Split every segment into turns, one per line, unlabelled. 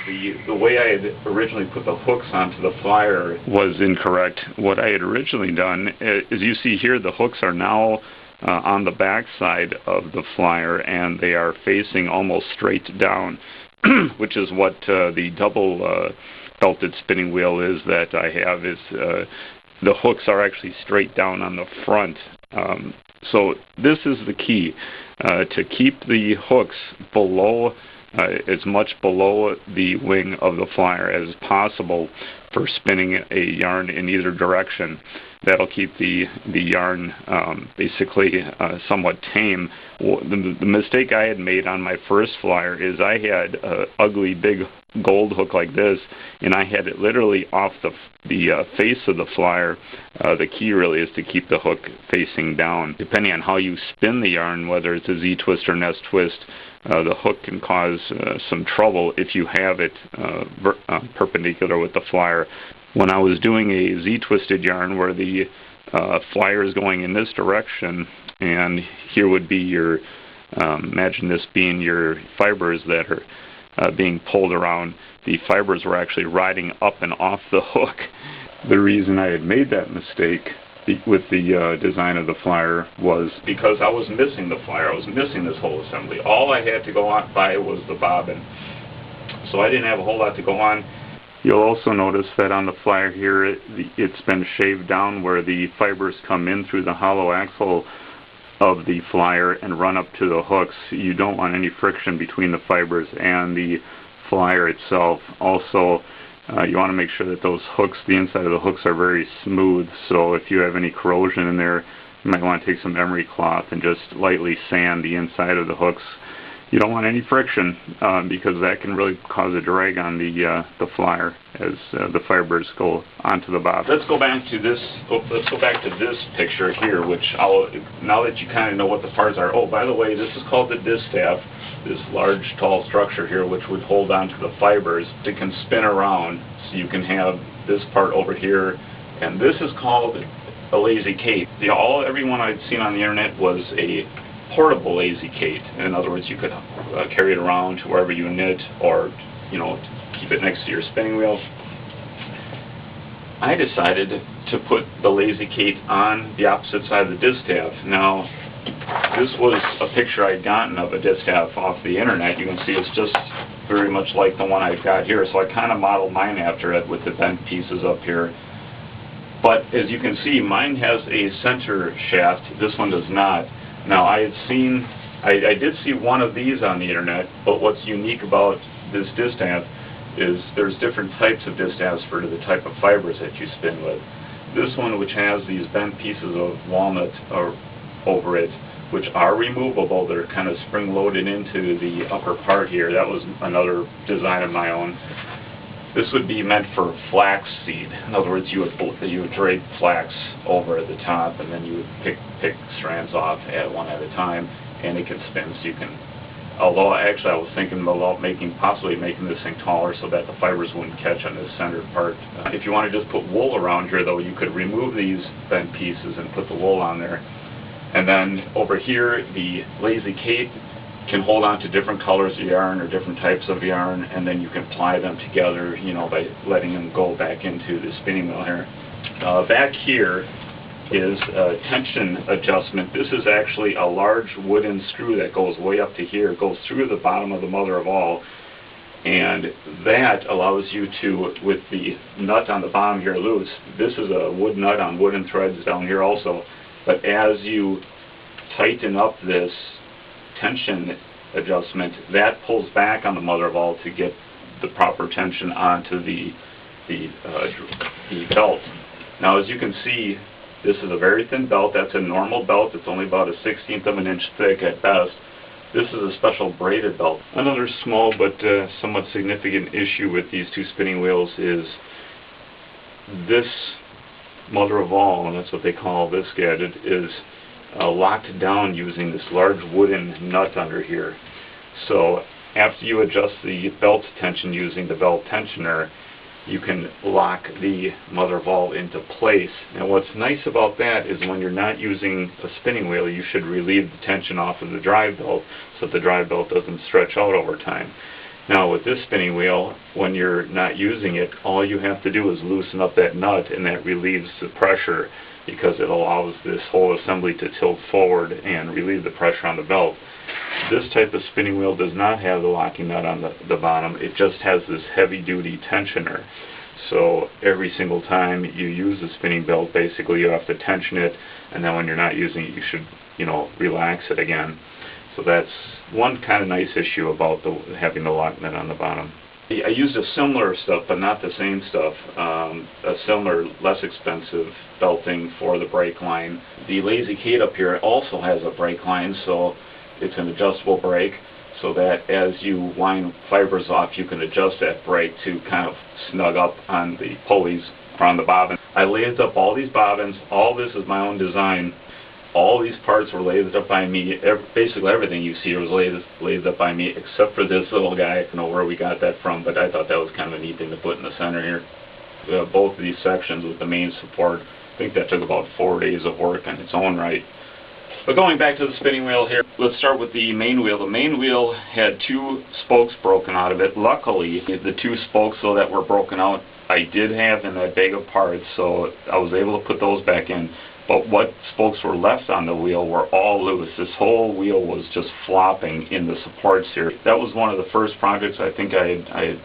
The way I had originally put the hooks onto the flyer was incorrect. What I had originally done, as you see here, the hooks are now on the back side of the flyer, and they are facing almost straight down, which is what the double belted spinning wheel is that I have. Is the hooks are actually straight down on the front. So this is the key, to keep the hooks below, as much below the wing of the flyer as possible for spinning a yarn in either direction. That'll keep the yarn basically somewhat tame. The mistake I had made on my first flyer is I had an ugly big gold hook like this, and I had it literally off the face of the flyer. The key really is to keep the hook facing down. Depending on how you spin the yarn, whether it's a Z-twist or nest twist, the hook can cause some trouble if you have it perpendicular with the flyer. When I was doing a Z-twisted yarn where the flyer is going in this direction, and here would be your, imagine this being your fibers that are being pulled around, the fibers were actually riding up and off the hook. The reason I had made that mistake with the design of the flyer was because I was missing the flyer. I was missing this whole assembly. All I had to go on by was the bobbin. So I didn't have a whole lot to go on. You'll also notice that on the flyer here, it's been shaved down where the fibers come in through the hollow axle of the flyer and run up to the hooks. You don't want any friction between the fibers and the flyer itself. Also, you want to make sure that those hooks, the inside of the hooks, are very smooth. So if you have any corrosion in there, you might want to take some emery cloth and just lightly sand the inside of the hooks. You don't want any friction because that can really cause a drag on the flyer as the fibers go onto the bob. Let's go back to this. Let's go back to this picture here, which now that you kind of know what the parts are. Oh, by the way, this is called the distaff. This large, tall structure here, which would hold onto the fibers. It can spin around, so you can have this part over here, and this is called a lazy Kate. Everyone I'd seen on the internet was a portable lazy Kate. In other words, you could carry it around to wherever you knit, or keep it next to your spinning wheel. I decided to put the lazy Kate on the opposite side of the distaff. Now, this was a picture I'd gotten of a distaff off the internet. You can see it's just very much like the one I've got here. So I kind of modeled mine after it with the bent pieces up here. But as you can see, mine has a center shaft. This one does not. Now, I did see one of these on the internet, but what's unique about this distaff is there's different types of distaffs for the type of fibers that you spin with. This one, which has these bent pieces of walnut over it, which are removable, they're kind of spring-loaded into the upper part here. That was another design of my own. This would be meant for flax seed. In other words, you would drape flax over at the top, and then you would pick strands off one at a time, and it can spin. So you can, although actually I was thinking about possibly making this thing taller so that the fibers wouldn't catch on this center part. If you want to just put wool around here, though, you could remove these bent pieces and put the wool on there. And then over here, the lazy Kate can hold on to different colors of yarn or different types of yarn, and then you can ply them together, by letting them go back into the spinning wheel here. Back here is a tension adjustment. This is actually a large wooden screw that goes way up to here. It goes through the bottom of the mother of all, and that allows you to, with the nut on the bottom here loose, this is a wood nut on wooden threads down here also, but as you tighten up this tension adjustment, that pulls back on the mother of all to get the proper tension onto the belt. Now, as you can see, this is a very thin belt. That's a normal belt. It's only about 1/16 of an inch thick at best. This is a special braided belt. Another small but somewhat significant issue with these two spinning wheels is this mother of all, and that's what they call this gadget, is locked down using this large wooden nut under here. So after you adjust the belt tension using the belt tensioner, you can lock the mother of all into place. Now, what's nice about that is when you're not using a spinning wheel, you should relieve the tension off of the drive belt so that the drive belt doesn't stretch out over time. Now with this spinning wheel, when you're not using it, all you have to do is loosen up that nut, and that relieves the pressure because it allows this whole assembly to tilt forward and relieve the pressure on the belt. This type of spinning wheel does not have the locking nut on the bottom. It just has this heavy-duty tensioner. So every single time you use the spinning belt, basically you have to tension it, and then when you're not using it, you should, relax it again. So that's one kind of nice issue about having the lock nut on the bottom. I used a similar stuff, but not the same stuff, a similar, less expensive belting for the brake line. The Lazy Kate up here also has a brake line, so it's an adjustable brake, so that as you wind fibers off, you can adjust that brake to kind of snug up on the pulleys or on the bobbin. I lathed up all these bobbins. All this is my own design. All these parts were lathed up by me. Basically everything you see was lathed up by me, except for this little guy. I don't know where we got that from, but I thought that was kind of a neat thing to put in the center here. Both of these sections with the main support, I think that took about 4 days of work on its own right. But going back to the spinning wheel here, let's start with the main wheel. The main wheel had 2 spokes broken out of it. Luckily, the 2 spokes though that were broken out, I did have in that bag of parts, so I was able to put those back in. But what spokes were left on the wheel were all loose. This whole wheel was just flopping in the supports here. That was one of the first projects I think I had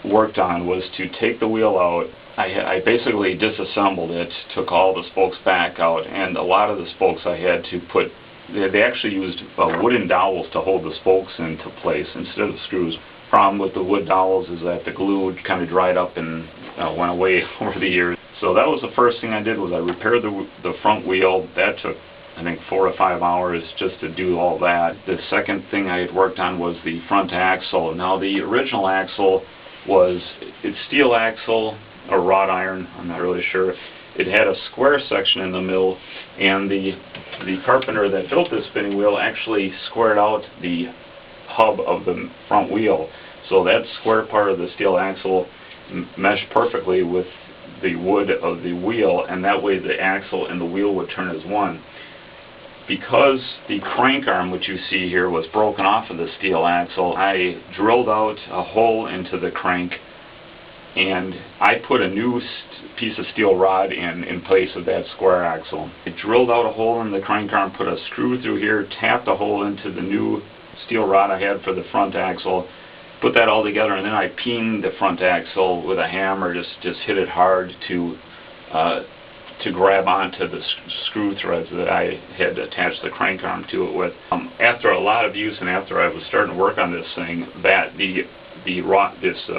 worked on, was to take the wheel out. I basically disassembled it, took all the spokes back out, and a lot of the spokes I had to put, they actually used wooden dowels to hold the spokes into place instead of screws. Problem with the wood dowels is that the glue kind of dried up and went away over the years. So that was the first thing I did, was I repaired the front wheel. That took, I think, 4 to 5 hours just to do all that. The second thing I had worked on was the front axle. Now the original axle it's steel axle or wrought iron, I'm not really sure. It had a square section in the middle, and the carpenter that built this spinning wheel actually squared out the hub of the front wheel. So that square part of the steel axle meshed perfectly with the wood of the wheel, and that way the axle and the wheel would turn as one. Because the crank arm, which you see here, was broken off of the steel axle, I drilled out a hole into the crank, and I put a new piece of steel rod in place of that square axle. I drilled out a hole in the crank arm, put a screw through here, tapped a hole into the new steel rod I had for the front axle, put that all together, and then I peened the front axle with a hammer, just hit it hard to grab onto the screw threads that I had attached the crank arm to it with. After a lot of use and after I was starting to work on this thing, this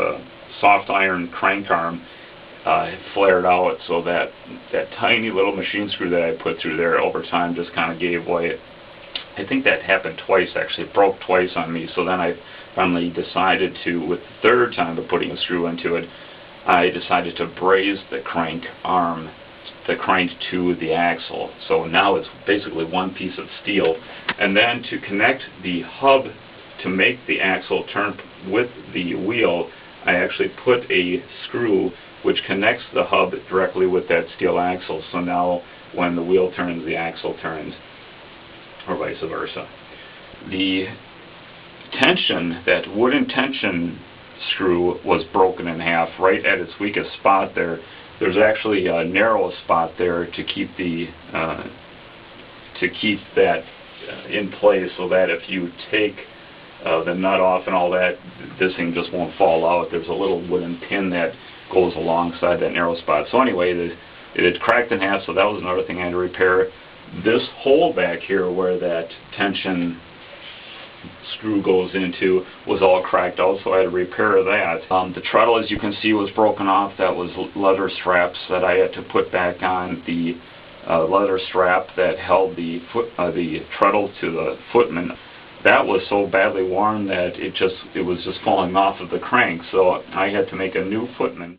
soft iron crank arm flared out, so that tiny little machine screw that I put through there over time just kind of gave way. I think that happened twice, actually. It broke twice on me, so then I finally decided to, with the third time of putting a screw into it, I decided to braze the crank arm, the crank to the axle. So now it's basically one piece of steel. And then to connect the hub to make the axle turn with the wheel, I actually put a screw which connects the hub directly with that steel axle. So now when the wheel turns, the axle turns, or vice versa. The tension, that wooden tension screw, was broken in half right at its weakest spot there. There's actually a narrow spot there to keep that in place, so that if you take the nut off and all that, this thing just won't fall out. There's a little wooden pin that goes alongside that narrow spot. So anyway, it had cracked in half, so that was another thing I had to repair. This hole back here where that tension screw goes into was all cracked out, so I had to repair that. The treadle, as you can see, was broken off. That was leather straps that I had to put back on. The leather strap that held the treadle to the footman, that was so badly worn that it was just falling off of the crank, so I had to make a new footman.